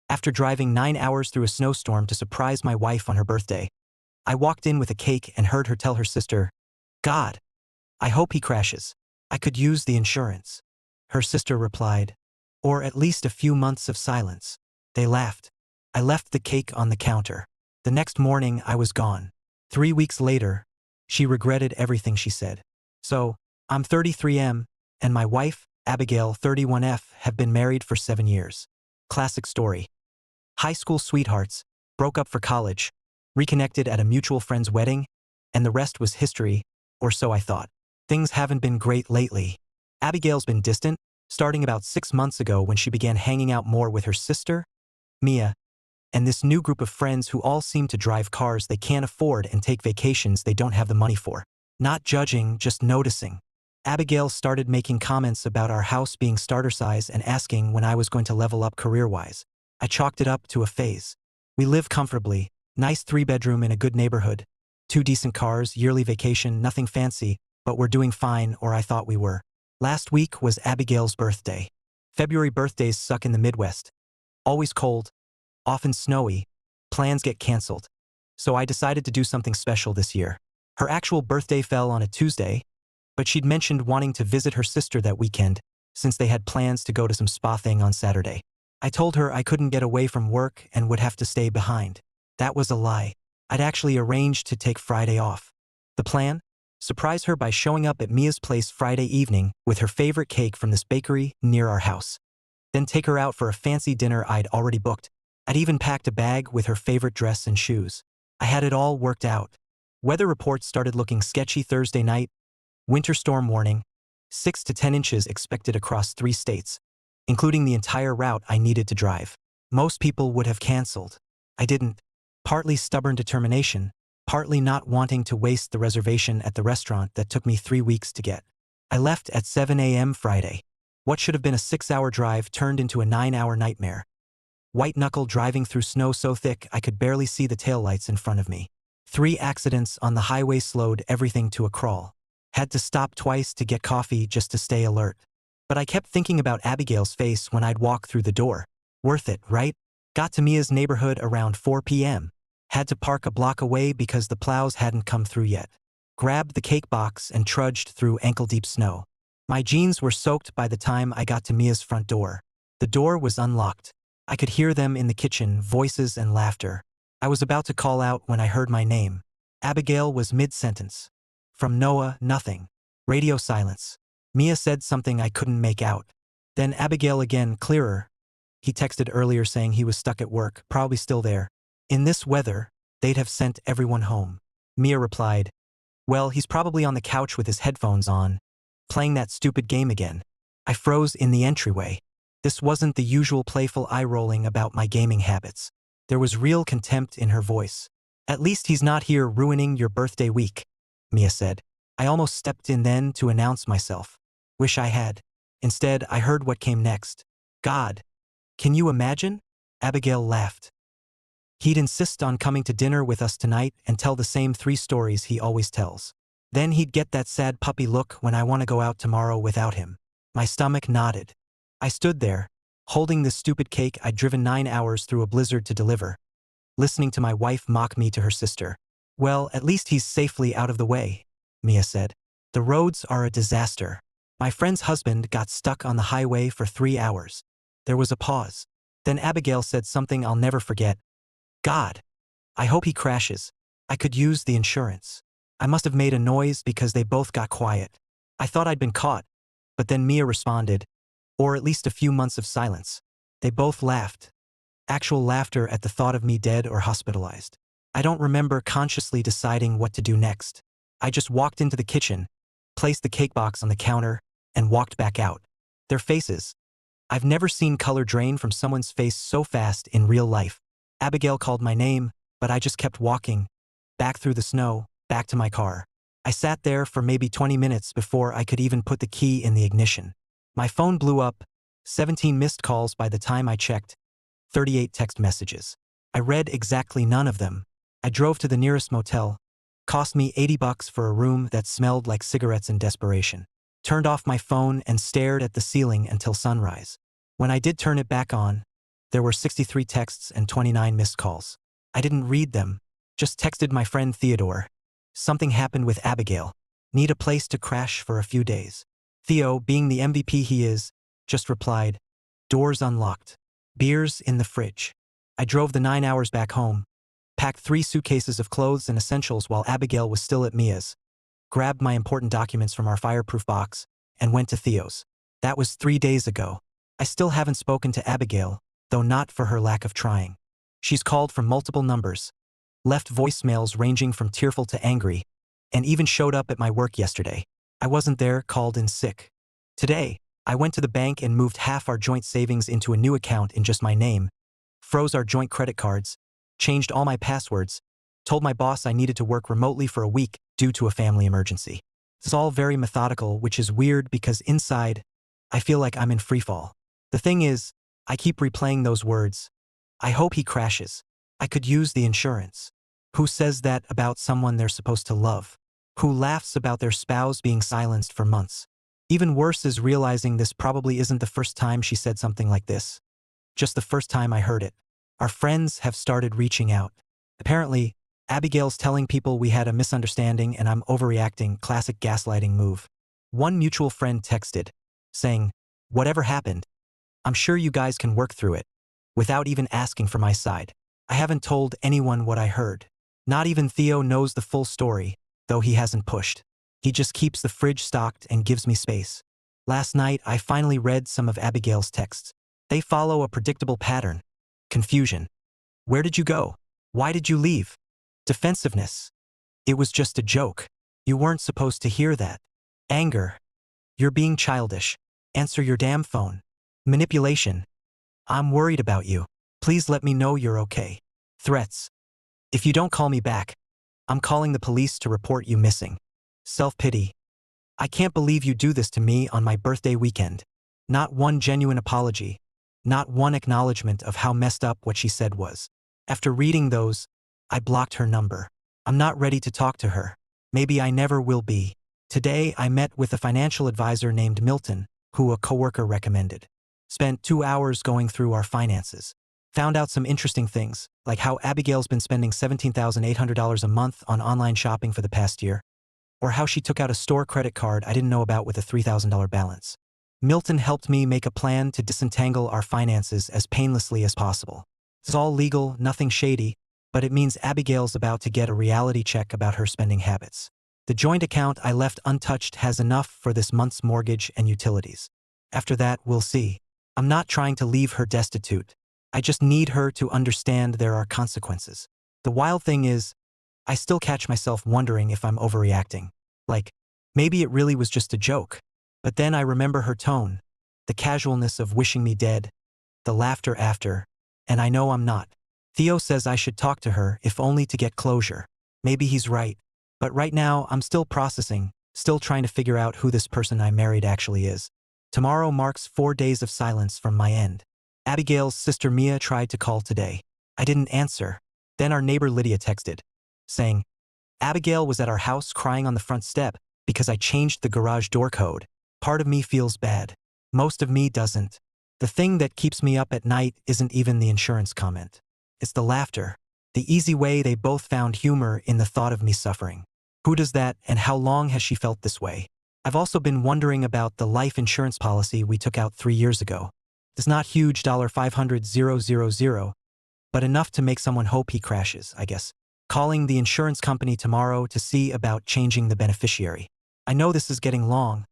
after driving 9 hours through a snowstorm to surprise my wife on her birthday. I walked in with a cake and heard her tell her sister, "God, I hope he crashes. I could use the insurance." Her sister replied, "Or at least a few months of silence." They laughed. I left the cake on the counter. The next morning, I was gone. 3 weeks later, she regretted everything she said. So, I'm 33M, and my wife, Abigail, 31F, have been married for 7 years. Classic story. High school sweethearts, broke up for college, reconnected at a mutual friend's wedding, and the rest was history, or so I thought. Things haven't been great lately. Abigail's been distant, starting about 6 months ago when she began hanging out more with her sister, Mia, and this new group of friends who all seem to drive cars they can't afford and take vacations they don't have the money for. Not judging, just noticing. Abigail started making comments about our house being starter size and asking when I was going to level up career-wise. I chalked it up to a phase. We live comfortably, nice 3-bedroom in a good neighborhood, 2 decent cars, yearly vacation, nothing fancy, but we're doing fine, or I thought we were. Last week was Abigail's birthday. February birthdays suck in the Midwest. Always cold, often snowy, plans get canceled. So I decided to do something special this year. Her actual birthday fell on a Tuesday, but she'd mentioned wanting to visit her sister that weekend, since they had plans to go to some spa thing on Saturday. I told her I couldn't get away from work and would have to stay behind. That was a lie. I'd actually arranged to take Friday off. The plan? Surprise her by showing up at Mia's place Friday evening with her favorite cake from this bakery near our house. Then take her out for a fancy dinner I'd already booked. I'd even packed a bag with her favorite dress and shoes. I had it all worked out. Weather reports started looking sketchy Thursday night. Winter storm warning, 6 to 10 inches expected across 3 states, including the entire route I needed to drive. Most people would have canceled. I didn't. Partly stubborn determination, partly not wanting to waste the reservation at the restaurant that took me 3 weeks to get. I left at 7 a.m. Friday. What should have been a 6-hour drive turned into a 9-hour nightmare. White-knuckle driving through snow so thick I could barely see the taillights in front of me. 3 accidents on the highway slowed everything to a crawl. Had to stop twice to get coffee just to stay alert. But I kept thinking about Abigail's face when I'd walk through the door. Worth it, right? Got to Mia's neighborhood around 4 p.m. Had to park a block away because the plows hadn't come through yet. Grabbed the cake box and trudged through ankle-deep snow. My jeans were soaked by the time I got to Mia's front door. The door was unlocked. I could hear them in the kitchen, voices and laughter. I was about to call out when I heard my name. Abigail was mid-sentence. From Noah, nothing. Radio silence. Mia said something I couldn't make out. Then Abigail again, clearer. He texted earlier saying he was stuck at work, probably still there. In this weather, they'd have sent everyone home. Mia replied, "Well, he's probably on the couch with his headphones on, playing that stupid game again." I froze in the entryway. This wasn't the usual playful eye-rolling about my gaming habits. There was real contempt in her voice. "At least he's not here ruining your birthday week," Mia said. I almost stepped in then to announce myself. Wish I had. Instead, I heard what came next. "God, can you imagine?" Abigail laughed. "He'd insist on coming to dinner with us tonight and tell the same 3 stories he always tells. Then he'd get that sad puppy look when I want to go out tomorrow without him." My stomach nodded. I stood there, holding this stupid cake I'd driven 9 hours through a blizzard to deliver, listening to my wife mock me to her sister. "Well, at least he's safely out of the way," Mia said. "The roads are a disaster. My friend's husband got stuck on the highway for 3 hours." There was a pause. Then Abigail said something I'll never forget. "God, I hope he crashes. I could use the insurance." I must have made a noise because they both got quiet. I thought I'd been caught, but then Mia responded, "Or at least a few months of silence." They both laughed. Actual laughter at the thought of me dead or hospitalized. I don't remember consciously deciding what to do next. I just walked into the kitchen, placed the cake box on the counter, and walked back out. Their faces. I've never seen color drain from someone's face so fast in real life. Abigail called my name, but I just kept walking, back through the snow, back to my car. I sat there for maybe 20 minutes before I could even put the key in the ignition. My phone blew up, 17 missed calls by the time I checked, 38 text messages. I read exactly none of them. I drove to the nearest motel. Cost me $80 for a room that smelled like cigarettes in desperation. Turned off my phone and stared at the ceiling until sunrise. When I did turn it back on, There were 63 texts and 29 missed calls. I didn't read them, just texted my friend Theodore. Something happened with Abigail. Need a place to crash for a few days. Theo, being the MVP he is, just replied, doors unlocked. Beers in the fridge. I drove the 9 hours back home, packed 3 suitcases of clothes and essentials while Abigail was still at Mia's, grabbed my important documents from our fireproof box, and went to Theo's. That was 3 days ago. I still haven't spoken to Abigail, though not for her lack of trying. She's called from multiple numbers, left voicemails ranging from tearful to angry, and even showed up at my work yesterday. I wasn't there, called in sick. Today, I went to the bank and moved half our joint savings into a new account in just my name, froze our joint credit cards, changed all my passwords, told my boss I needed to work remotely for a week due to a family emergency. It's all very methodical, which is weird because inside, I feel like I'm in freefall. The thing is, I keep replaying those words. I hope he crashes. I could use the insurance. Who says that about someone they're supposed to love? Who laughs about their spouse being silenced for months? Even worse is realizing this probably isn't the first time she said something like this. Just the first time I heard it. Our friends have started reaching out. Apparently, Abigail's telling people we had a misunderstanding and I'm overreacting, classic gaslighting move. One mutual friend texted, saying, whatever happened, I'm sure you guys can work through it, without even asking for my side. I haven't told anyone what I heard. Not even Theo knows the full story, though he hasn't pushed. He just keeps the fridge stocked and gives me space. Last night, I finally read some of Abigail's texts. They follow a predictable pattern. Confusion. Where did you go? Why did you leave? Defensiveness. It was just a joke. You weren't supposed to hear that. Anger. You're being childish. Answer your damn phone. Manipulation. I'm worried about you. Please let me know you're okay. Threats. If you don't call me back, I'm calling the police to report you missing. Self-pity. I can't believe you do this to me on my birthday weekend. Not one genuine apology. Not one acknowledgement of how messed up what she said was. After reading those, I blocked her number. I'm not ready to talk to her. Maybe I never will be. Today, I met with a financial advisor named Milton, who a coworker recommended. Spent 2 hours going through our finances. Found out some interesting things, like how Abigail's been spending $17,800 a month on online shopping for the past year, or how she took out a store credit card I didn't know about with a $3,000 balance. Milton helped me make a plan to disentangle our finances as painlessly as possible. It's all legal, nothing shady, but it means Abigail's about to get a reality check about her spending habits. The joint account I left untouched has enough for this month's mortgage and utilities. After that, we'll see. I'm not trying to leave her destitute. I just need her to understand there are consequences. The wild thing is, I still catch myself wondering if I'm overreacting. Like, maybe it really was just a joke. But then I remember her tone, the casualness of wishing me dead, the laughter after, and I know I'm not. Theo says I should talk to her, if only to get closure. Maybe he's right. But right now, I'm still processing, still trying to figure out who this person I married actually is. Tomorrow marks 4 days of silence from my end. Abigail's sister Mia tried to call today. I didn't answer. Then our neighbor Lydia texted, saying, Abigail was at our house crying on the front step because I changed the garage door code. Part of me feels bad. Most of me doesn't. The thing that keeps me up at night isn't even the insurance comment. It's the laughter. The easy way they both found humor in the thought of me suffering. Who does that, and how long has she felt this way? I've also been wondering about the life insurance policy we took out 3 years ago. It's not huge $500,000, but enough to make someone hope he crashes, I guess. Calling the insurance company tomorrow to see about changing the beneficiary. I know this is getting long,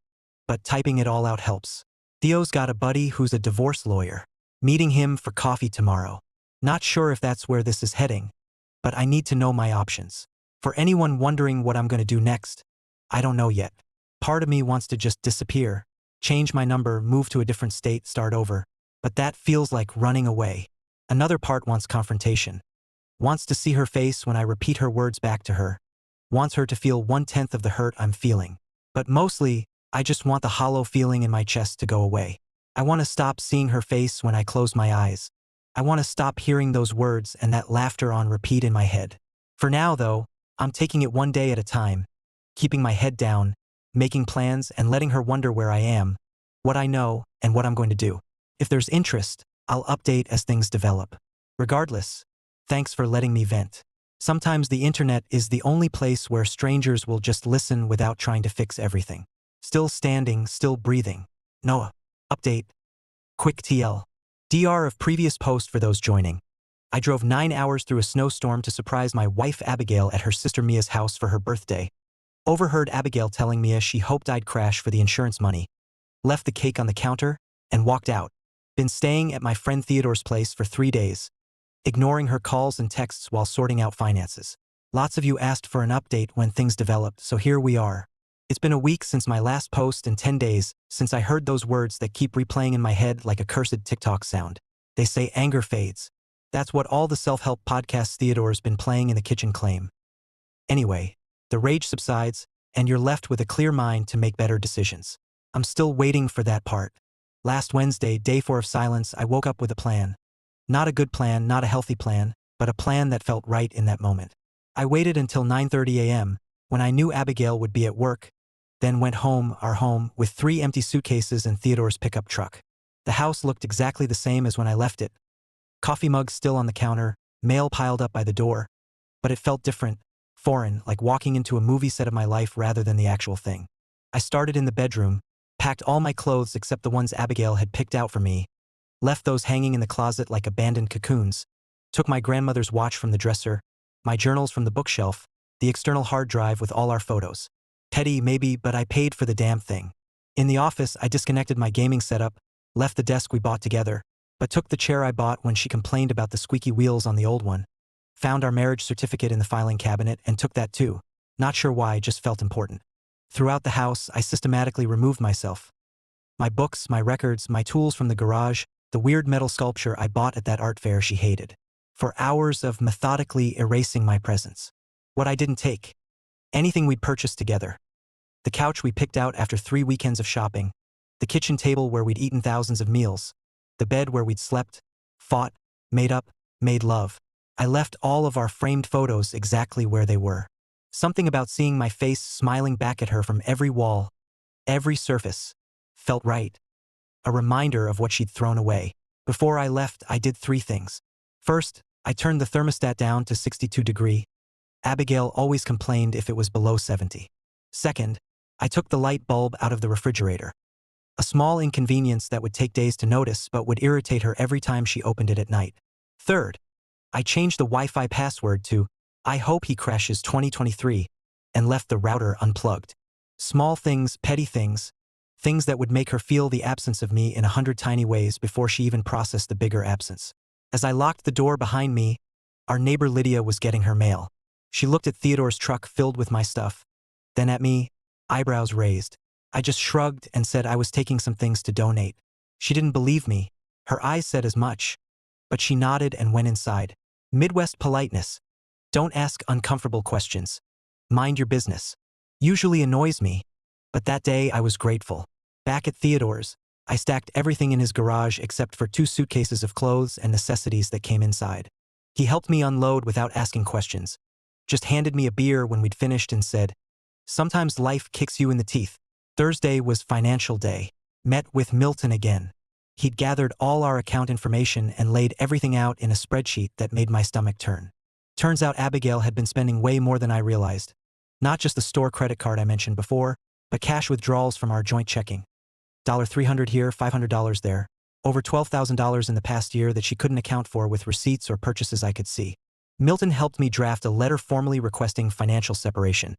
but typing it all out helps. Theo's got a buddy who's a divorce lawyer. Meeting him for coffee tomorrow. Not sure if that's where this is heading, but I need to know my options. For anyone wondering what I'm going to do next, I don't know yet. Part of me wants to just disappear, change my number, move to a different state, start over. But that feels like running away. Another part wants confrontation. Wants to see her face when I repeat her words back to her. Wants her to feel 1/10 of the hurt I'm feeling. But mostly, I just want the hollow feeling in my chest to go away. I want to stop seeing her face when I close my eyes. I want to stop hearing those words and that laughter on repeat in my head. For now, though, I'm taking it one day at a time, keeping my head down, making plans and letting her wonder where I am, what I know, and what I'm going to do. If there's interest, I'll update as things develop. Regardless, thanks for letting me vent. Sometimes the internet is the only place where strangers will just listen without trying to fix everything. Still standing, still breathing. Noah. Update. Quick TL. DR of previous post for those joining. I drove 9 hours through a snowstorm to surprise my wife Abigail at her sister Mia's house for her birthday. Overheard Abigail telling Mia she hoped I'd crash for the insurance money. Left the cake on the counter and walked out. Been staying at my friend Theodore's place for 3 days. Ignoring her calls and texts while sorting out finances. Lots of you asked for an update when things developed, so here we are. It's been a week since my last post and 10 days since I heard those words that keep replaying in my head like a cursed TikTok sound. They say anger fades. That's what all the self-help podcasts Theodore's been playing in the kitchen claim. Anyway, the rage subsides, and you're left with a clear mind to make better decisions. I'm still waiting for that part. Last Wednesday, day 4 of silence, I woke up with a plan. Not a good plan, not a healthy plan, but a plan that felt right in that moment. I waited until 9:30 a.m., when I knew Abigail would be at work, then went home, our home, with 3 empty suitcases and Theodore's pickup truck. The house looked exactly the same as when I left it. Coffee mugs still on the counter, mail piled up by the door. But it felt different, foreign, like walking into a movie set of my life rather than the actual thing. I started in the bedroom, packed all my clothes except the ones Abigail had picked out for me, left those hanging in the closet like abandoned cocoons, took my grandmother's watch from the dresser, my journals from the bookshelf, the external hard drive with all our photos. Petty, maybe, but I paid for the damn thing. In the office, I disconnected my gaming setup, left the desk we bought together, but took the chair I bought when she complained about the squeaky wheels on the old one. Found our marriage certificate in the filing cabinet and took that too. Not sure why, just felt important. Throughout the house, I systematically removed myself. My books, my records, my tools from the garage, the weird metal sculpture I bought at that art fair she hated. For hours of methodically erasing my presence. What I didn't take. Anything we'd purchased together. The couch we picked out after 3 weekends of shopping. The kitchen table where we'd eaten thousands of meals. The bed where we'd slept, fought, made up, made love. I left all of our framed photos exactly where they were. Something about seeing my face smiling back at her from every wall, every surface, felt right. A reminder of what she'd thrown away. Before I left, I did 3 things. First, I turned the thermostat down to 62 degrees. Abigail always complained if it was below 70. Second, I took the light bulb out of the refrigerator. A small inconvenience that would take days to notice but would irritate her every time she opened it at night. Third, I changed the Wi-Fi password to "I hope he crashes 2023" and left the router unplugged. Small things, petty things, things that would make her feel the absence of me in 100 tiny ways before she even processed the bigger absence. As I locked the door behind me, our neighbor Lydia was getting her mail. She looked at Theodore's truck filled with my stuff, then at me, eyebrows raised. I just shrugged and said I was taking some things to donate. She didn't believe me. Her eyes said as much. But she nodded and went inside. Midwest politeness. Don't ask uncomfortable questions. Mind your business. Usually annoys me. But that day I was grateful. Back at Theodore's, I stacked everything in his garage except for 2 suitcases of clothes and necessities that came inside. He helped me unload without asking questions. Just handed me a beer when we'd finished and said, "Sometimes life kicks you in the teeth." Thursday was financial day. Met with Milton again. He'd gathered all our account information and laid everything out in a spreadsheet that made my stomach turn. Turns out Abigail had been spending way more than I realized. Not just the store credit card I mentioned before, but cash withdrawals from our joint checking. $300 here, $500 there. Over $12,000 in the past year that she couldn't account for with receipts or purchases I could see. Milton helped me draft a letter formally requesting financial separation.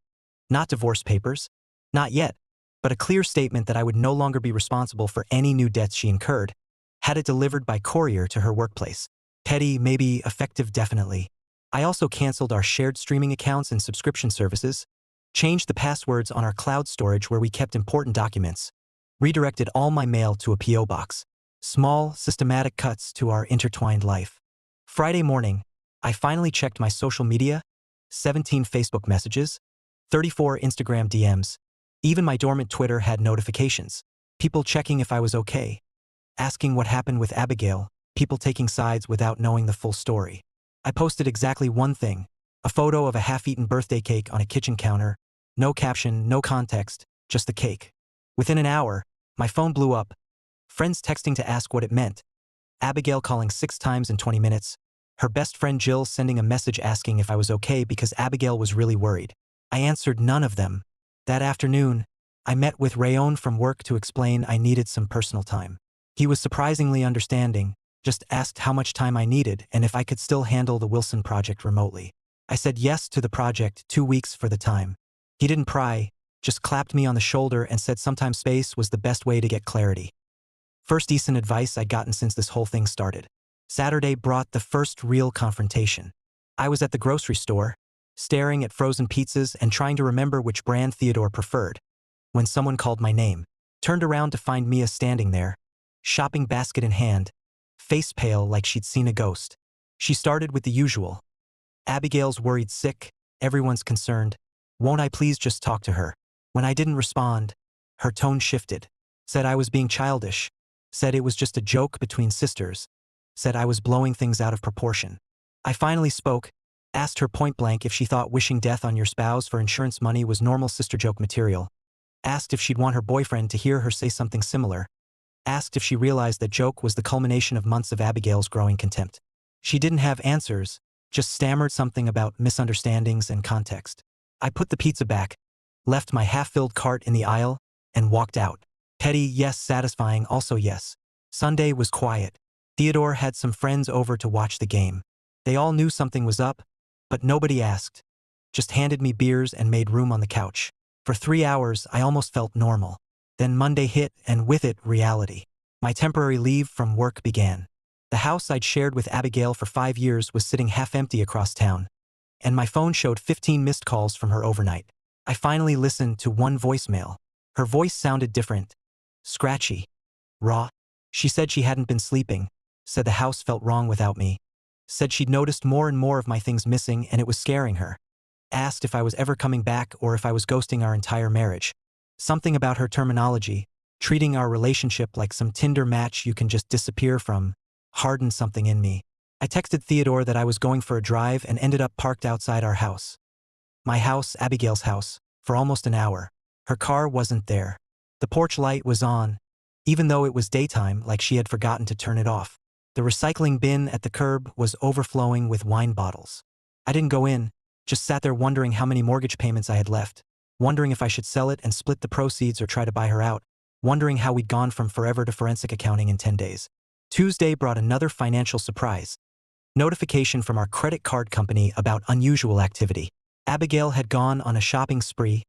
Not divorce papers. Not yet. But a clear statement that I would no longer be responsible for any new debts she incurred. Had it delivered by courier to her workplace. Petty, maybe, effective, definitely. I also canceled our shared streaming accounts and subscription services, changed the passwords on our cloud storage where we kept important documents, redirected all my mail to a P.O. box. Small, systematic cuts to our intertwined life. Friday morning, I finally checked my social media, 17 Facebook messages, 34 Instagram DMs. Even my dormant Twitter had notifications. People checking if I was okay. Asking what happened with Abigail. People taking sides without knowing the full story. I posted exactly one thing. A photo of a half-eaten birthday cake on a kitchen counter. No caption, no context, just the cake. Within an hour, my phone blew up. Friends texting to ask what it meant. Abigail calling 6 times in 20 minutes. Her best friend Jill sending a message asking if I was okay because Abigail was really worried. I answered none of them. That afternoon, I met with Rayon from work to explain I needed some personal time. He was surprisingly understanding, just asked how much time I needed and if I could still handle the Wilson project remotely. I said yes to the project, 2 weeks for the time. He didn't pry, just clapped me on the shoulder and said sometimes space was the best way to get clarity. First decent advice I'd gotten since this whole thing started. Saturday brought the first real confrontation. I was at the grocery store, staring at frozen pizzas and trying to remember which brand Theodore preferred, when someone called my name. Turned around to find Mia standing there, shopping basket in hand, face pale like she'd seen a ghost. She started with the usual. Abigail's worried sick, everyone's concerned. Won't I please just talk to her? When I didn't respond, her tone shifted. Said I was being childish. Said it was just a joke between sisters. Said I was blowing things out of proportion. I finally spoke, asked her point blank if she thought wishing death on your spouse for insurance money was normal sister joke material. Asked if she'd want her boyfriend to hear her say something similar. Asked if she realized that joke was the culmination of months of Abigail's growing contempt. She didn't have answers, just stammered something about misunderstandings and context. I put the pizza back, left my half-filled cart in the aisle, and walked out. Petty, yes, satisfying, also yes. Sunday was quiet. Theodore had some friends over to watch the game. They all knew something was up, but nobody asked. Just handed me beers and made room on the couch. For 3 hours, I almost felt normal. Then Monday hit, and with it, reality. My temporary leave from work began. The house I'd shared with Abigail for 5 years was sitting half empty across town, and my phone showed 15 missed calls from her overnight. I finally listened to one voicemail. Her voice sounded different. Scratchy. Raw. She said she hadn't been sleeping, said the house felt wrong without me, said she'd noticed more and more of my things missing and it was scaring her. Asked if I was ever coming back or if I was ghosting our entire marriage. Something about her terminology, treating our relationship like some Tinder match you can just disappear from, hardened something in me. I texted Theodore that I was going for a drive and ended up parked outside our house. My house, Abigail's house, for almost an hour. Her car wasn't there. The porch light was on, even though it was daytime, like she had forgotten to turn it off. The recycling bin at the curb was overflowing with wine bottles. I didn't go in, just sat there wondering how many mortgage payments I had left, wondering if I should sell it and split the proceeds or try to buy her out, wondering how we'd gone from forever to forensic accounting in 10 days. Tuesday brought another financial surprise. Notification from our credit card company about unusual activity. Abigail had gone on a shopping spree,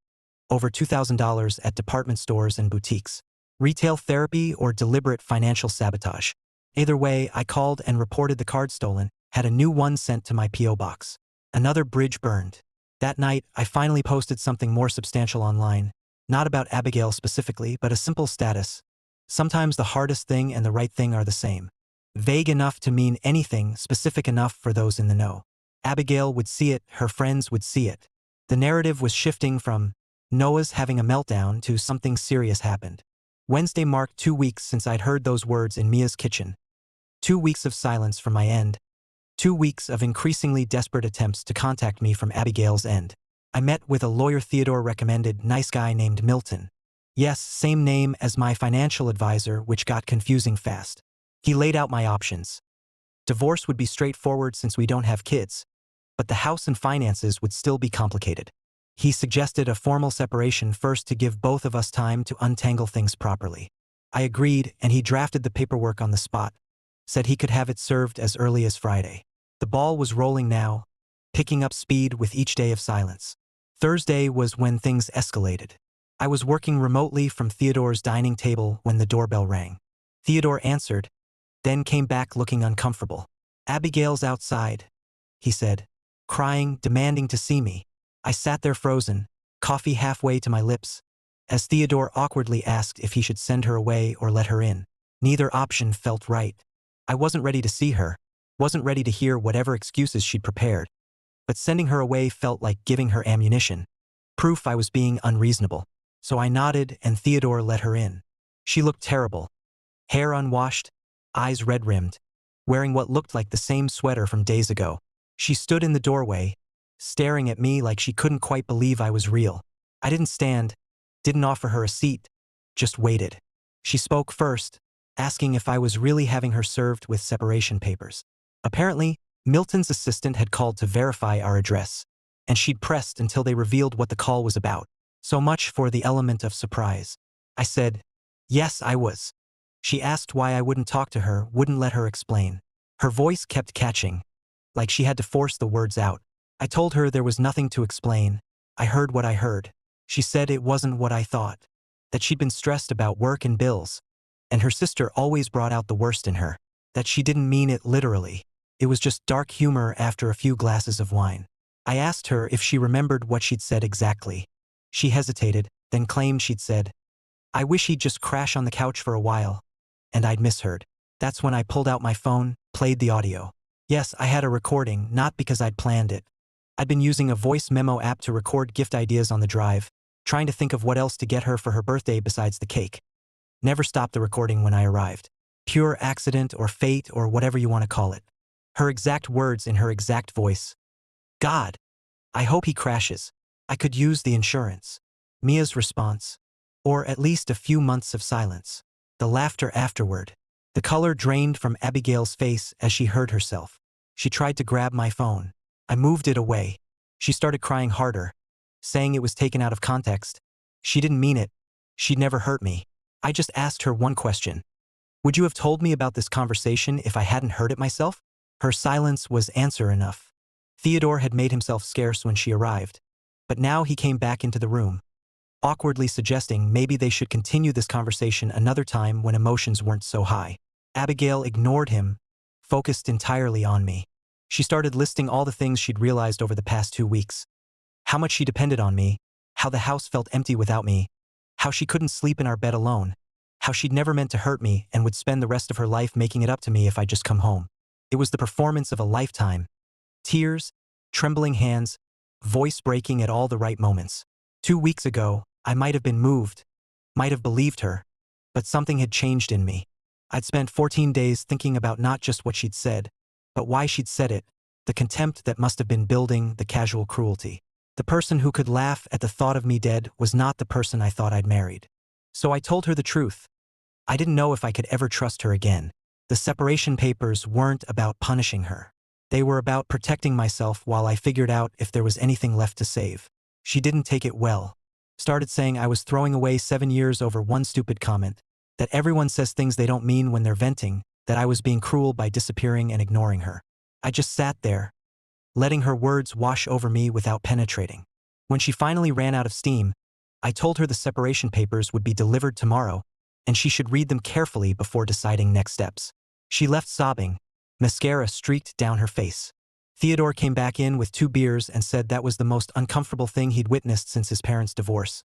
over $2,000 at department stores and boutiques. Retail therapy or deliberate financial sabotage. Either way, I called and reported the card stolen, had a new one sent to my P.O. box. Another bridge burned. That night, I finally posted something more substantial online, not about Abigail specifically, but a simple status. Sometimes the hardest thing and the right thing are the same. Vague enough to mean anything, specific enough for those in the know. Abigail would see it, her friends would see it. The narrative was shifting from Noah's having a meltdown to something serious happened. Wednesday marked 2 weeks since I'd heard those words in Mia's kitchen. 2 weeks of silence from my end. 2 weeks of increasingly desperate attempts to contact me from Abigail's end. I met with a lawyer Theodore recommended, nice guy named Milton. Yes, same name as my financial advisor, which got confusing fast. He laid out my options. Divorce would be straightforward since we don't have kids, but the house and finances would still be complicated. He suggested a formal separation first to give both of us time to untangle things properly. I agreed, and he drafted the paperwork on the spot, said he could have it served as early as Friday. The ball was rolling now, picking up speed with each day of silence. Thursday was when things escalated. I was working remotely from Theodore's dining table when the doorbell rang. Theodore answered, then came back looking uncomfortable. Abigail's outside, he said, crying, demanding to see me. I sat there frozen, coffee halfway to my lips, as Theodore awkwardly asked if he should send her away or let her in. Neither option felt right. I wasn't ready to see her, wasn't ready to hear whatever excuses she'd prepared, but sending her away felt like giving her ammunition, proof I was being unreasonable. So I nodded and Theodore let her in. She looked terrible. Hair unwashed, eyes red-rimmed, wearing what looked like the same sweater from days ago. She stood in the doorway, staring at me like she couldn't quite believe I was real. I didn't stand, didn't offer her a seat, just waited. She spoke first, asking if I was really having her served with separation papers. Apparently, Milton's assistant had called to verify our address, and she'd pressed until they revealed what the call was about. So much for the element of surprise. I said, yes, I was. She asked why I wouldn't talk to her, wouldn't let her explain. Her voice kept catching, like she had to force the words out. I told her there was nothing to explain. I heard what I heard. She said it wasn't what I thought, that she'd been stressed about work and bills, and her sister always brought out the worst in her, that she didn't mean it literally. It was just dark humor after a few glasses of wine. I asked her if she remembered what she'd said exactly. She hesitated, then claimed she'd said, I wish he'd just crash on the couch for a while. And I'd misheard. That's when I pulled out my phone, played the audio. Yes, I had a recording, not because I'd planned it. I'd been using a voice memo app to record gift ideas on the drive, trying to think of what else to get her for her birthday besides the cake. Never stopped the recording when I arrived. Pure accident or fate or whatever you want to call it. Her exact words in her exact voice. God, I hope he crashes. I could use the insurance. Mia's response. Or at least a few months of silence. The laughter afterward. The color drained from Abigail's face as she heard herself. She tried to grab my phone. I moved it away. She started crying harder, saying it was taken out of context. She didn't mean it. She'd never hurt me. I just asked her one question. Would you have told me about this conversation if I hadn't heard it myself? Her silence was answer enough. Theodore had made himself scarce when she arrived, but now he came back into the room, awkwardly suggesting maybe they should continue this conversation another time when emotions weren't so high. Abigail ignored him, focused entirely on me. She started listing all the things she'd realized over the past 2 weeks. How much she depended on me, how the house felt empty without me, how she couldn't sleep in our bed alone, how she'd never meant to hurt me and would spend the rest of her life making it up to me if I'd just come home. It was the performance of a lifetime. Tears, trembling hands, voice breaking at all the right moments. 2 weeks ago, I might have been moved, might have believed her, but something had changed in me. I'd spent 14 days thinking about not just what she'd said, but why she'd said it, the contempt that must have been building, the casual cruelty. The person who could laugh at the thought of me dead was not the person I thought I'd married. So I told her the truth. I didn't know if I could ever trust her again. The separation papers weren't about punishing her. They were about protecting myself while I figured out if there was anything left to save. She didn't take it well. Started saying I was throwing away 7 years over one stupid comment, that everyone says things they don't mean when they're venting, that I was being cruel by disappearing and ignoring her. I just sat there, letting her words wash over me without penetrating. When she finally ran out of steam, I told her the separation papers would be delivered tomorrow, and she should read them carefully before deciding next steps. She left sobbing, mascara streaked down her face. Theodore came back in with 2 beers and said that was the most uncomfortable thing he'd witnessed since his parents' divorce.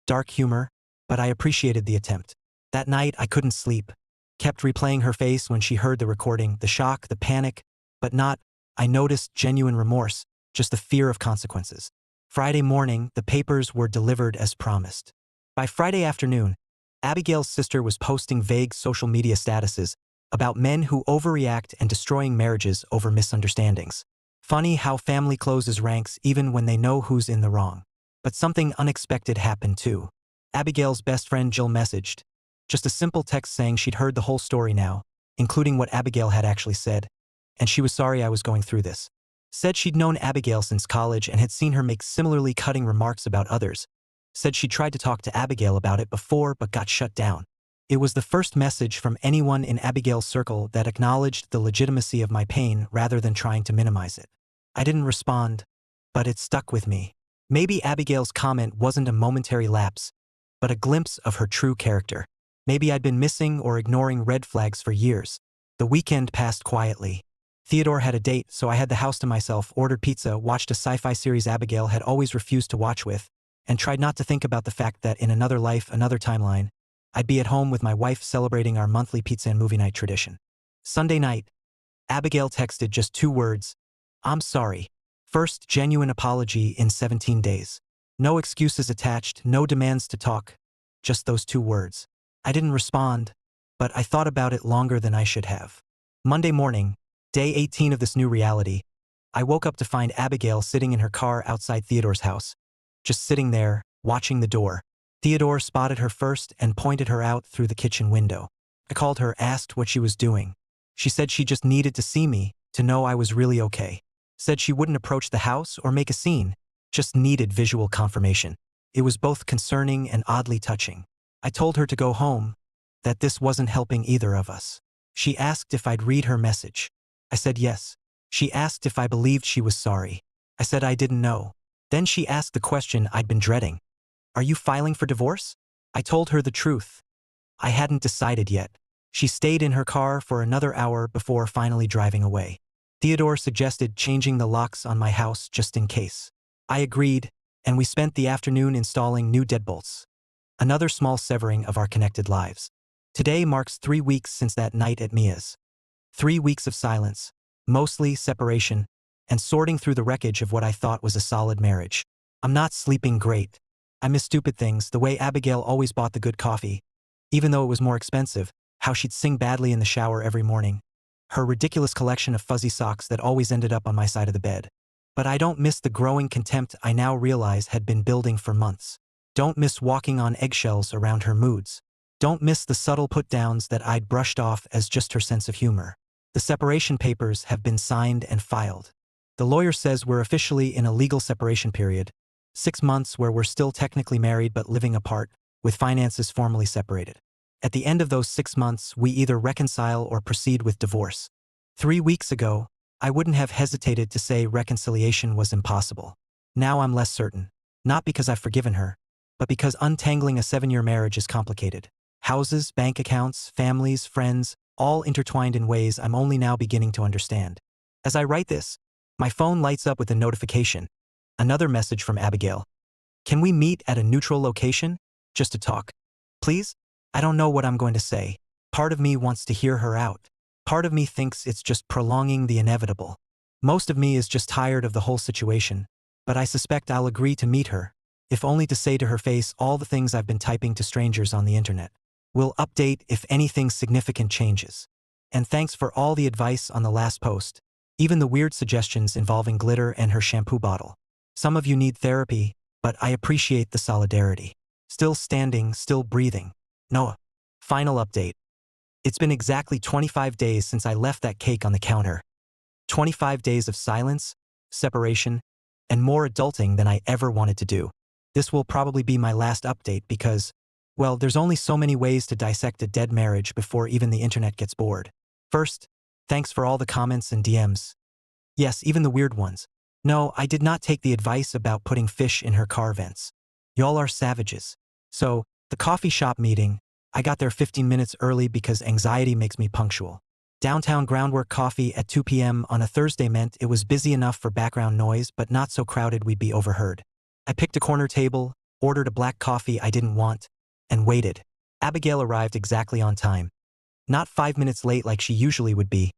Dark humor, but I appreciated the attempt. That night I couldn't sleep. Kept replaying her face when she heard the recording, the shock, the panic, but not, I noticed, genuine remorse, just the fear of consequences. Friday morning, the papers were delivered as promised. By Friday afternoon, Abigail's sister was posting vague social media statuses about men who overreact and destroying marriages over misunderstandings. Funny how family closes ranks even when they know who's in the wrong. But something unexpected happened too. Abigail's best friend Jill messaged. Just a simple text saying she'd heard the whole story now, including what Abigail had actually said, and she was sorry I was going through this. Said she'd known Abigail since college and had seen her make similarly cutting remarks about others. Said she'd tried to talk to Abigail about it before but got shut down. It was the first message from anyone in Abigail's circle that acknowledged the legitimacy of my pain rather than trying to minimize it. I didn't respond, but it stuck with me. Maybe Abigail's comment wasn't a momentary lapse, but a glimpse of her true character. Maybe I'd been missing or ignoring red flags for years. The weekend passed quietly. Theodore had a date, so I had the house to myself, ordered pizza, watched a sci-fi series Abigail had always refused to watch with, and tried not to think about the fact that in another life, another timeline, I'd be at home with my wife celebrating our monthly pizza and movie night tradition. Sunday night, Abigail texted just 2 words, I'm sorry. First genuine apology in 17 days. No excuses attached, no demands to talk, just those 2 words. I didn't respond, but I thought about it longer than I should have. Monday morning, day 18 of this new reality, I woke up to find Abigail sitting in her car outside Theodore's house, just sitting there, watching the door. Theodore spotted her first and pointed her out through the kitchen window. I called her, asked what she was doing. She said she just needed to see me, to know I was really okay. Said she wouldn't approach the house or make a scene, just needed visual confirmation. It was both concerning and oddly touching. I told her to go home, that this wasn't helping either of us. She asked if I'd read her message. I said yes. She asked if I believed she was sorry. I said I didn't know. Then she asked the question I'd been dreading. Are you filing for divorce? I told her the truth. I hadn't decided yet. She stayed in her car for another hour before finally driving away. Theodore suggested changing the locks on my house just in case. I agreed, and we spent the afternoon installing new deadbolts. Another small severing of our connected lives. Today marks 3 weeks since that night at Mia's. 3 weeks of silence, mostly separation, and sorting through the wreckage of what I thought was a solid marriage. I'm not sleeping great. I miss stupid things, the way Abigail always bought the good coffee, even though it was more expensive, how she'd sing badly in the shower every morning, her ridiculous collection of fuzzy socks that always ended up on my side of the bed. But I don't miss the growing contempt I now realize had been building for months. Don't miss walking on eggshells around her moods. Don't miss the subtle put-downs that I'd brushed off as just her sense of humor. The separation papers have been signed and filed. The lawyer says we're officially in a legal separation period, 6 months where we're still technically married but living apart, with finances formally separated. At the end of those 6 months, we either reconcile or proceed with divorce. 3 weeks ago, I wouldn't have hesitated to say reconciliation was impossible. Now I'm less certain. Not because I've forgiven her, but because untangling a 7-year marriage is complicated. Houses, bank accounts, families, friends, all intertwined in ways I'm only now beginning to understand. As I write this, my phone lights up with a notification. Another message from Abigail. Can we meet at a neutral location? Just to talk. Please? I don't know what I'm going to say. Part of me wants to hear her out. Part of me thinks it's just prolonging the inevitable. Most of me is just tired of the whole situation, but I suspect I'll agree to meet her, if only to say to her face all the things I've been typing to strangers on the internet. We'll update if anything significant changes. And thanks for all the advice on the last post, even the weird suggestions involving glitter and her shampoo bottle. Some of you need therapy, but I appreciate the solidarity. Still standing, still breathing. Noah. Final update. It's been exactly 25 days since I left that cake on the counter. 25 days of silence, separation, and more adulting than I ever wanted to do. This will probably be my last update because, well, there's only so many ways to dissect a dead marriage before even the internet gets bored. First, thanks for all the comments and DMs. Yes, even the weird ones. No, I did not take the advice about putting fish in her car vents. Y'all are savages. So, the coffee shop meeting, I got there 15 minutes early because anxiety makes me punctual. Downtown Groundwork Coffee at 2 p.m. on a Thursday meant it was busy enough for background noise but not so crowded we'd be overheard. I picked a corner table, ordered a black coffee I didn't want, and waited. Abigail arrived exactly on time. Not 5 minutes late like she usually would be.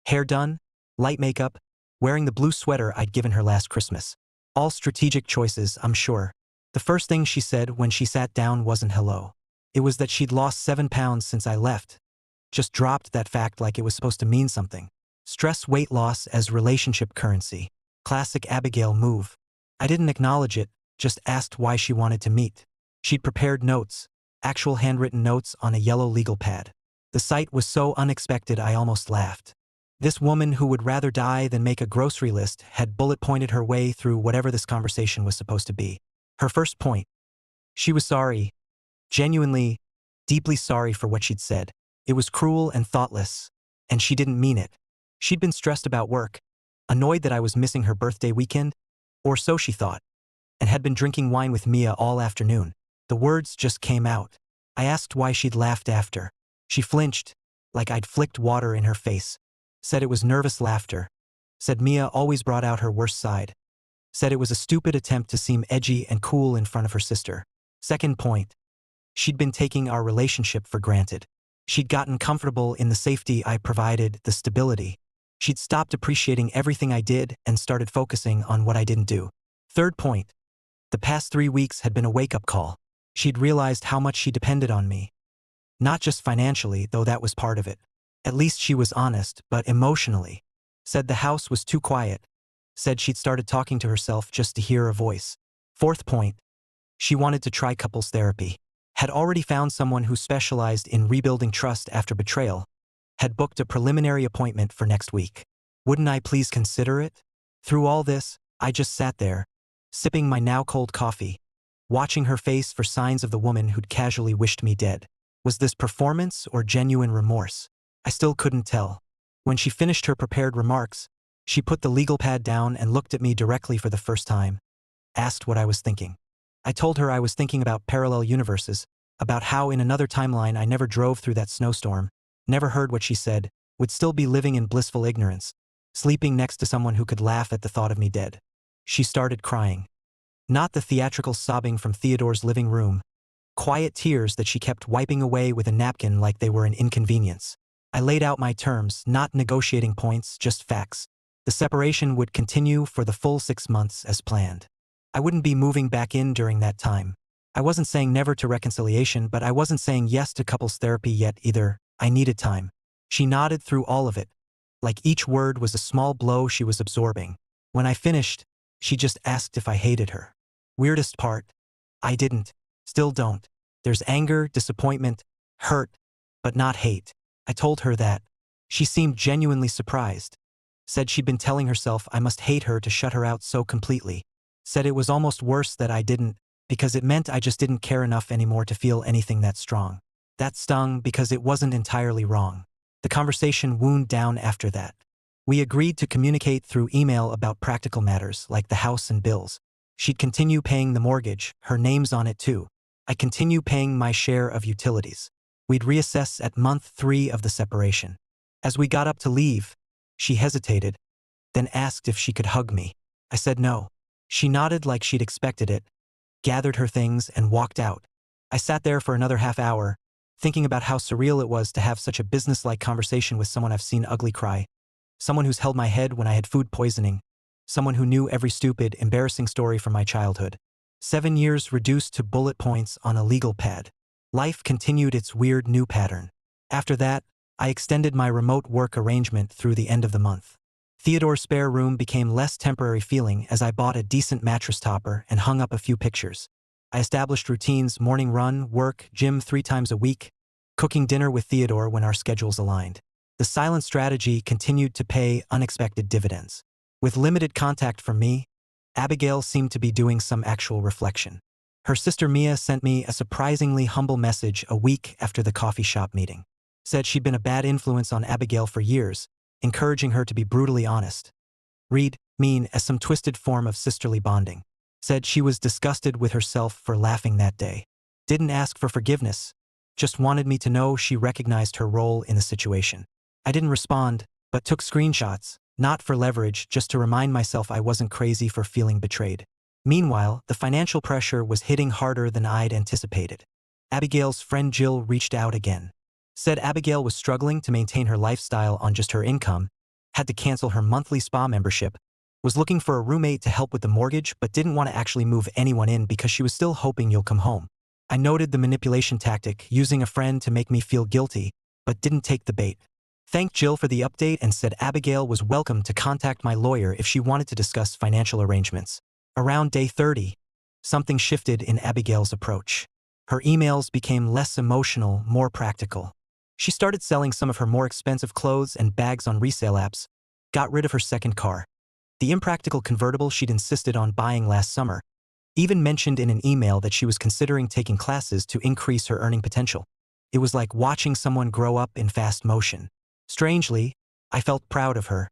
Hair done, light makeup, wearing the blue sweater I'd given her last Christmas. All strategic choices, I'm sure. The first thing she said when she sat down wasn't hello. It was that she'd lost 7 pounds since I left. Just dropped that fact like it was supposed to mean something. Stress weight loss as relationship currency. Classic Abigail move. I didn't acknowledge it, just asked why she wanted to meet. She'd prepared notes, actual handwritten notes on a yellow legal pad. The sight was so unexpected I almost laughed. This woman who would rather die than make a grocery list had bullet-pointed her way through whatever this conversation was supposed to be. Her first point. She was sorry. Genuinely, deeply sorry for what she'd said. It was cruel and thoughtless, and she didn't mean it. She'd been stressed about work, annoyed that I was missing her birthday weekend, or so she thought, and had been drinking wine with Mia all afternoon. The words just came out. I asked why she'd laughed after. She flinched, like I'd flicked water in her face. Said it was nervous laughter. Said Mia always brought out her worst side. Said it was a stupid attempt to seem edgy and cool in front of her sister. Second point. She'd been taking our relationship for granted. She'd gotten comfortable in the safety I provided, the stability. She'd stopped appreciating everything I did and started focusing on what I didn't do. Third point. The past 3 weeks had been a wake-up call. She'd realized how much she depended on me. Not just financially, though that was part of it. At least she was honest, but emotionally. Said the house was too quiet. Said she'd started talking to herself just to hear a voice. Fourth point. She wanted to try couples therapy. Had already found someone who specialized in rebuilding trust after betrayal. Had booked a preliminary appointment for next week. Wouldn't I please consider it? Through all this, I just sat there, sipping my now cold coffee, watching her face for signs of the woman who'd casually wished me dead. Was this performance or genuine remorse? I still couldn't tell. When she finished her prepared remarks, she put the legal pad down and looked at me directly for the first time. Asked what I was thinking. I told her I was thinking about parallel universes, about how in another timeline I never drove through that snowstorm, never heard what she said, would still be living in blissful ignorance, sleeping next to someone who could laugh at the thought of me dead. She started crying. Not the theatrical sobbing from Theodore's living room. Quiet tears that she kept wiping away with a napkin like they were an inconvenience. I laid out my terms, not negotiating points, just facts. The separation would continue for the full 6 months as planned. I wouldn't be moving back in during that time. I wasn't saying never to reconciliation, but I wasn't saying yes to couples therapy yet either. I needed time. She nodded through all of it, like each word was a small blow she was absorbing. When I finished, she just asked if I hated her. Weirdest part, I didn't. Still don't. There's anger, disappointment, hurt, but not hate. I told her that. She seemed genuinely surprised. Said she'd been telling herself I must hate her to shut her out so completely. Said it was almost worse that I didn't, because it meant I just didn't care enough anymore to feel anything that strong. That stung because it wasn't entirely wrong. The conversation wound down after that. We agreed to communicate through email about practical matters like the house and bills. She'd continue paying the mortgage, her name's on it too. I continue paying my share of utilities. We'd reassess at month 3 of the separation. As we got up to leave, she hesitated, then asked if she could hug me. I said no. She nodded like she'd expected it, gathered her things, and walked out. I sat there for another half hour, thinking about how surreal it was to have such a business-like conversation with someone I've seen ugly cry. Someone who's held my head when I had food poisoning. Someone who knew every stupid, embarrassing story from my childhood. 7 years reduced to bullet points on a legal pad. Life continued its weird new pattern. After that, I extended my remote work arrangement through the end of the month. Theodore's spare room became less temporary feeling as I bought a decent mattress topper and hung up a few pictures. I established routines: morning run, work, gym 3 times a week, cooking dinner with Theodore when our schedules aligned. The silent strategy continued to pay unexpected dividends. With limited contact from me, Abigail seemed to be doing some actual reflection. Her sister Mia sent me a surprisingly humble message a week after the coffee shop meeting. Said she'd been a bad influence on Abigail for years, encouraging her to be brutally honest. Read mean as some twisted form of sisterly bonding. Said she was disgusted with herself for laughing that day. Didn't ask for forgiveness, just wanted me to know she recognized her role in the situation. I didn't respond, but took screenshots, not for leverage, just to remind myself I wasn't crazy for feeling betrayed. Meanwhile, the financial pressure was hitting harder than I'd anticipated. Abigail's friend Jill reached out again. Said Abigail was struggling to maintain her lifestyle on just her income, had to cancel her monthly spa membership, was looking for a roommate to help with the mortgage but didn't want to actually move anyone in because she was still hoping you'll come home. I noted the manipulation tactic, using a friend to make me feel guilty, but didn't take the bait. Thanked Jill for the update and said Abigail was welcome to contact my lawyer if she wanted to discuss financial arrangements. Around day 30, something shifted in Abigail's approach. Her emails became less emotional, more practical. She started selling some of her more expensive clothes and bags on resale apps, got rid of her second car, the impractical convertible she'd insisted on buying last summer, even mentioned in an email that she was considering taking classes to increase her earning potential. It was like watching someone grow up in fast motion. Strangely, I felt proud of her,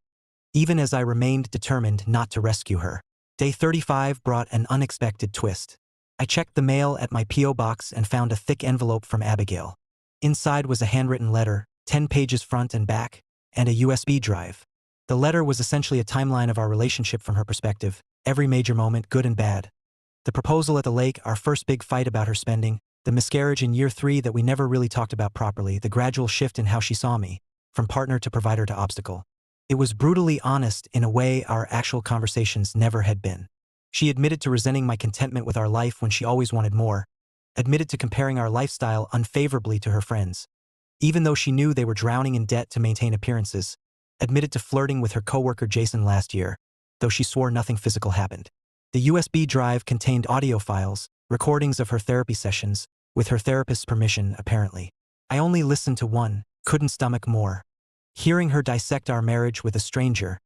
even as I remained determined not to rescue her. Day 35 brought an unexpected twist. I checked the mail at my P.O. box and found a thick envelope from Abigail. Inside was a handwritten letter, 10 pages front and back, and a USB drive. The letter was essentially a timeline of our relationship from her perspective, every major moment, good and bad. The proposal at the lake, our first big fight about her spending, the miscarriage in year 3 that we never really talked about properly, the gradual shift in how she saw me, from partner to provider to obstacle. It was brutally honest in a way our actual conversations never had been. She admitted to resenting my contentment with our life when she always wanted more, admitted to comparing our lifestyle unfavorably to her friends, even though she knew they were drowning in debt to maintain appearances, admitted to flirting with her coworker Jason last year, though she swore nothing physical happened. The USB drive contained audio files, recordings of her therapy sessions, with her therapist's permission, apparently. I only listened to one, couldn't stomach more. Hearing her dissect our marriage with a stranger,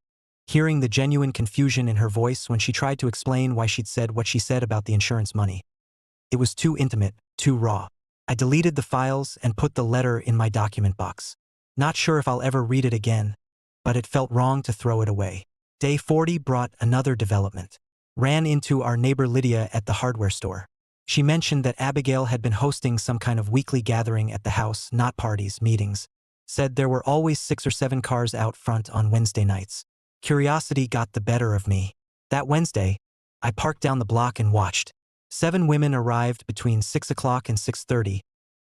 hearing the genuine confusion in her voice when she tried to explain why she'd said what she said about the insurance money. It was too intimate, too raw. I deleted the files and put the letter in my document box. Not sure if I'll ever read it again, but it felt wrong to throw it away. Day 40 brought another development. Ran into our neighbor Lydia at the hardware store. She mentioned that Abigail had been hosting some kind of weekly gathering at the house, not parties, meetings. Said there were always 6 or 7 cars out front on Wednesday nights. Curiosity got the better of me. That Wednesday, I parked down the block and watched. 7 women arrived between 6 o'clock and 6:30,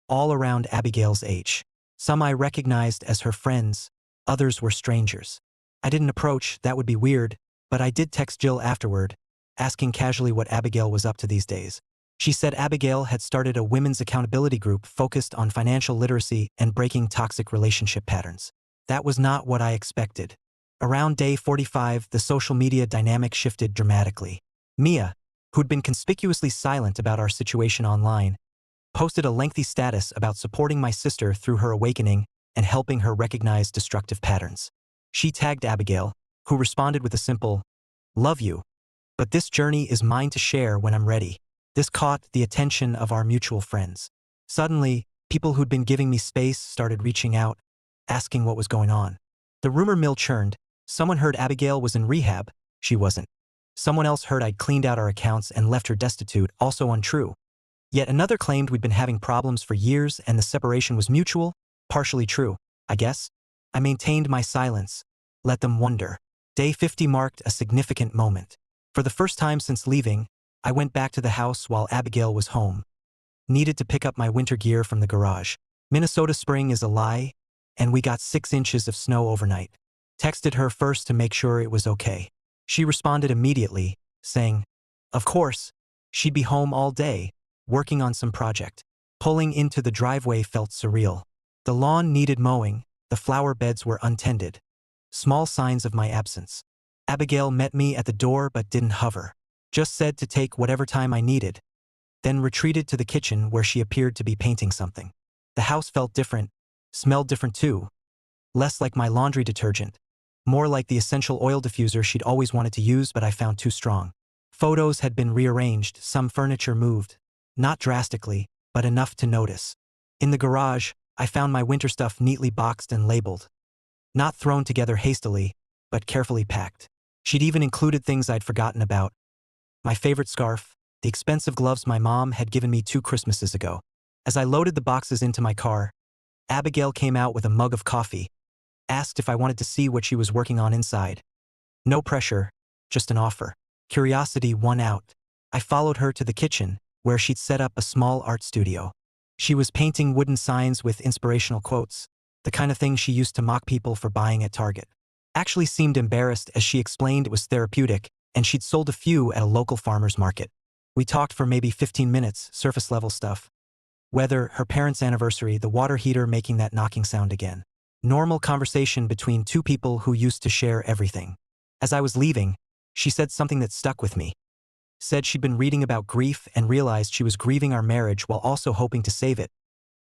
all around Abigail's age. Some I recognized as her friends, others were strangers. I didn't approach, that would be weird, but I did text Jill afterward, asking casually what Abigail was up to these days. She said Abigail had started a women's accountability group focused on financial literacy and breaking toxic relationship patterns. That was not what I expected. Around day 45, the social media dynamic shifted dramatically. Mia, who'd been conspicuously silent about our situation online, posted a lengthy status about supporting my sister through her awakening and helping her recognize destructive patterns. She tagged Abigail, who responded with a simple, "Love you. But this journey is mine to share when I'm ready." This caught the attention of our mutual friends. Suddenly, people who'd been giving me space started reaching out, asking what was going on. The rumor mill churned. Someone heard Abigail was in rehab. She wasn't. Someone else heard I'd cleaned out our accounts and left her destitute, also untrue. Yet another claimed we'd been having problems for years and the separation was mutual, partially true, I guess. I maintained my silence. Let them wonder. Day 50 marked a significant moment. For the first time since leaving, I went back to the house while Abigail was home. Needed to pick up my winter gear from the garage. Minnesota spring is a lie, and we got 6 inches of snow overnight. Texted her first to make sure it was okay. She responded immediately, saying, of course, she'd be home all day, working on some project. Pulling into the driveway felt surreal. The lawn needed mowing, the flower beds were untended. Small signs of my absence. Abigail met me at the door but didn't hover. Just said to take whatever time I needed. Then retreated to the kitchen where she appeared to be painting something. The house felt different, smelled different too. Less like my laundry detergent. More like the essential oil diffuser she'd always wanted to use but I found too strong. Photos had been rearranged, some furniture moved. Not drastically, but enough to notice. In the garage, I found my winter stuff neatly boxed and labeled. Not thrown together hastily, but carefully packed. She'd even included things I'd forgotten about. My favorite scarf, the expensive gloves my mom had given me 2 Christmases ago. As I loaded the boxes into my car, Abigail came out with a mug of coffee, asked if I wanted to see what she was working on inside. No pressure, just an offer. Curiosity won out. I followed her to the kitchen, where she'd set up a small art studio. She was painting wooden signs with inspirational quotes, the kind of thing she used to mock people for buying at Target. Actually seemed embarrassed as she explained it was therapeutic, and she'd sold a few at a local farmer's market. We talked for maybe 15 minutes, surface-level stuff. Weather, her parents' anniversary, the water heater making that knocking sound again. Normal conversation between 2 people who used to share everything. As I was leaving, she said something that stuck with me. Said she'd been reading about grief and realized she was grieving our marriage while also hoping to save it.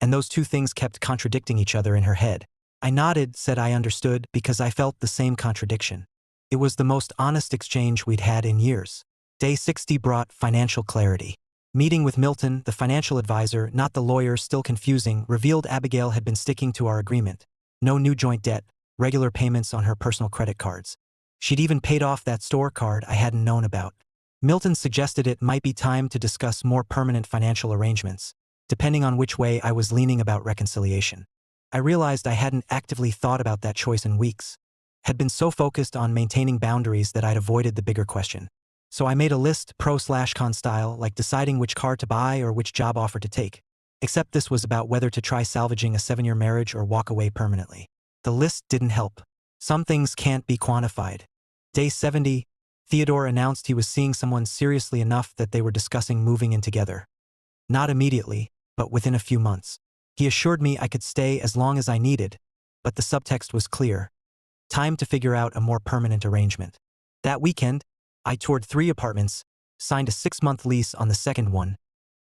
And those 2 things kept contradicting each other in her head. I nodded, said I understood, because I felt the same contradiction. It was the most honest exchange we'd had in years. Day 60 brought financial clarity. Meeting with Milton, the financial advisor, not the lawyer, still confusing, revealed Abigail had been sticking to our agreement. No new joint debt, regular payments on her personal credit cards. She'd even paid off that store card I hadn't known about. Milton suggested it might be time to discuss more permanent financial arrangements, depending on which way I was leaning about reconciliation. I realized I hadn't actively thought about that choice in weeks. Had been so focused on maintaining boundaries that I'd avoided the bigger question. So I made a list, pro/con style, like deciding which car to buy or which job offer to take. Except this was about whether to try salvaging a 7-year marriage or walk away permanently. The list didn't help. Some things can't be quantified. Day 70, Theodore announced he was seeing someone seriously enough that they were discussing moving in together. Not immediately, but within a few months. He assured me I could stay as long as I needed, but the subtext was clear. Time to figure out a more permanent arrangement. That weekend, I toured 3 apartments, signed a 6-month lease on the second one.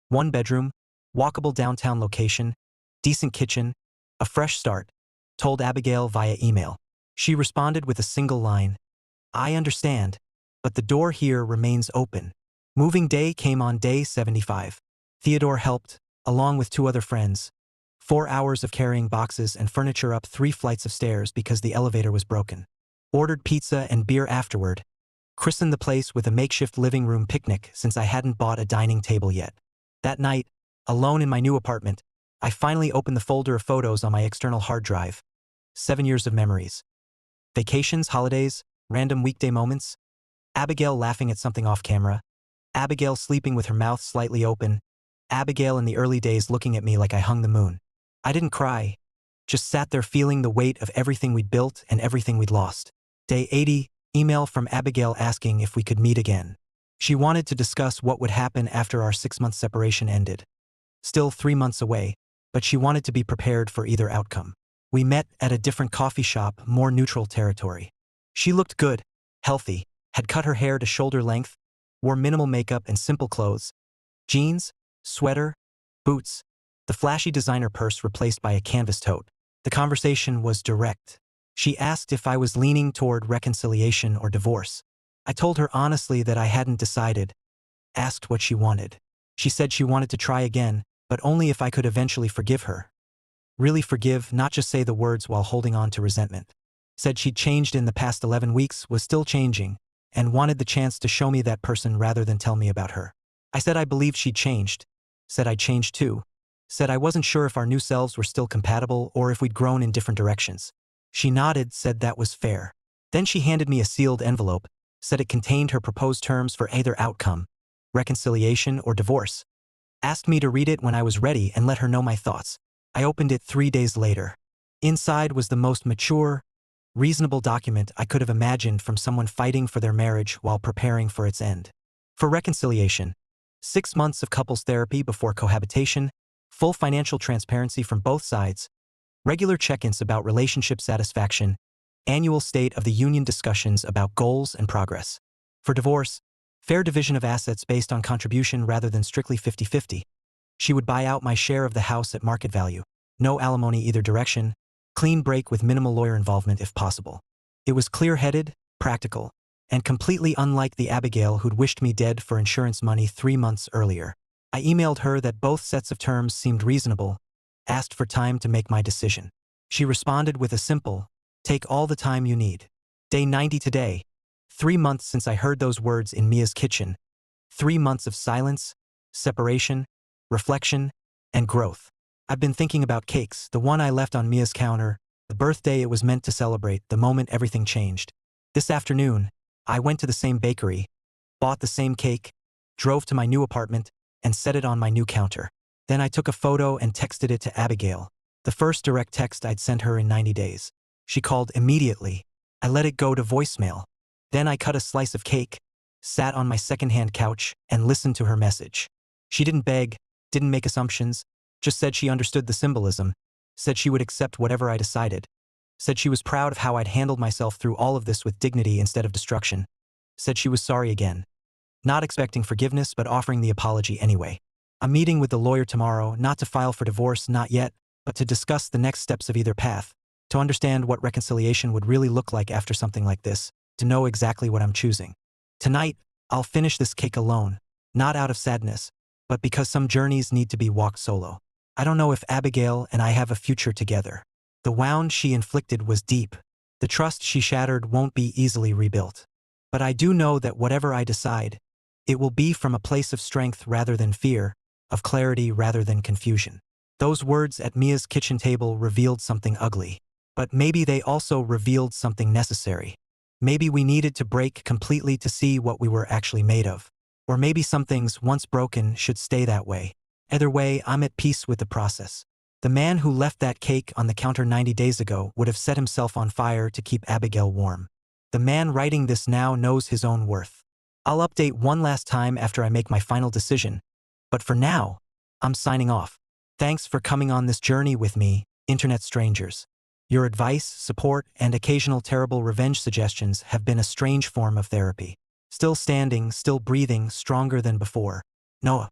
1 bedroom, walkable downtown location, decent kitchen, a fresh start, told Abigail via email. She responded with a single line, I understand, but the door here remains open. Moving day came on day 75. Theodore helped, along with 2 other friends. 4 hours of carrying boxes and furniture up 3 flights of stairs because the elevator was broken. Ordered pizza and beer afterward. Christened the place with a makeshift living room picnic since I hadn't bought a dining table yet. That night, alone in my new apartment, I finally opened the folder of photos on my external hard drive. 7 years of memories. Vacations, holidays, random weekday moments. Abigail laughing at something off camera. Abigail sleeping with her mouth slightly open. Abigail in the early days looking at me like I hung the moon. I didn't cry. Just sat there feeling the weight of everything we'd built and everything we'd lost. Day 80, email from Abigail asking if we could meet again. She wanted to discuss what would happen after our 6-month separation ended. Still 3 months away, but she wanted to be prepared for either outcome. We met at a different coffee shop, more neutral territory. She looked good, healthy, had cut her hair to shoulder length, wore minimal makeup and simple clothes. Jeans, sweater, boots, the flashy designer purse replaced by a canvas tote. The conversation was direct. She asked if I was leaning toward reconciliation or divorce. I told her honestly that I hadn't decided. Asked what she wanted. She said she wanted to try again, but only if I could eventually forgive her. Really forgive, not just say the words while holding on to resentment. Said she'd changed in the past 11 weeks, was still changing, and wanted the chance to show me that person rather than tell me about her. I said I believed she'd changed. Said I'd changed too. Said I wasn't sure if our new selves were still compatible or if we'd grown in different directions. She nodded, said that was fair. Then she handed me a sealed envelope, said it contained her proposed terms for either outcome, reconciliation or divorce. Asked me to read it when I was ready and let her know my thoughts. I opened it 3 days later. Inside was the most mature, reasonable document I could have imagined from someone fighting for their marriage while preparing for its end. For reconciliation, 6 months of couples therapy before cohabitation, full financial transparency from both sides, regular check-ins about relationship satisfaction, annual state of the union discussions about goals and progress. For divorce, fair division of assets based on contribution rather than strictly 50-50. She would buy out my share of the house at market value. No alimony either direction. Clean break with minimal lawyer involvement if possible. It was clear-headed, practical, and completely unlike the Abigail who'd wished me dead for insurance money 3 months earlier. I emailed her that both sets of terms seemed reasonable, asked for time to make my decision. She responded with a simple, take all the time you need. Day 90 today. 3 months since I heard those words in Mia's kitchen. 3 months of silence, separation, reflection, and growth. I've been thinking about cakes, the one I left on Mia's counter, the birthday it was meant to celebrate, the moment everything changed. This afternoon, I went to the same bakery, bought the same cake, drove to my new apartment, and set it on my new counter. Then I took a photo and texted it to Abigail, the first direct text I'd sent her in 90 days. She called immediately. I let it go to voicemail. Then I cut a slice of cake, sat on my secondhand couch, and listened to her message. She didn't beg, didn't make assumptions, just said she understood the symbolism, said she would accept whatever I decided, said she was proud of how I'd handled myself through all of this with dignity instead of destruction, said she was sorry again. Not expecting forgiveness but offering the apology anyway. I'm meeting with the lawyer tomorrow, not to file for divorce, not yet, but to discuss the next steps of either path, to understand what reconciliation would really look like after something like this, to know exactly what I'm choosing. Tonight, I'll finish this cake alone, not out of sadness, but because some journeys need to be walked solo. I don't know if Abigail and I have a future together. The wound she inflicted was deep. The trust she shattered won't be easily rebuilt. But I do know that whatever I decide, it will be from a place of strength rather than fear, of clarity rather than confusion. Those words at Mia's kitchen table revealed something ugly. But maybe they also revealed something necessary. Maybe we needed to break completely to see what we were actually made of. Or maybe some things, once broken, should stay that way. Either way, I'm at peace with the process. The man who left that cake on the counter 90 days ago would have set himself on fire to keep Abigail warm. The man writing this now knows his own worth. I'll update one last time after I make my final decision. But for now, I'm signing off. Thanks for coming on this journey with me, internet strangers. Your advice, support, and occasional terrible revenge suggestions have been a strange form of therapy. Still standing, still breathing, stronger than before. Noah.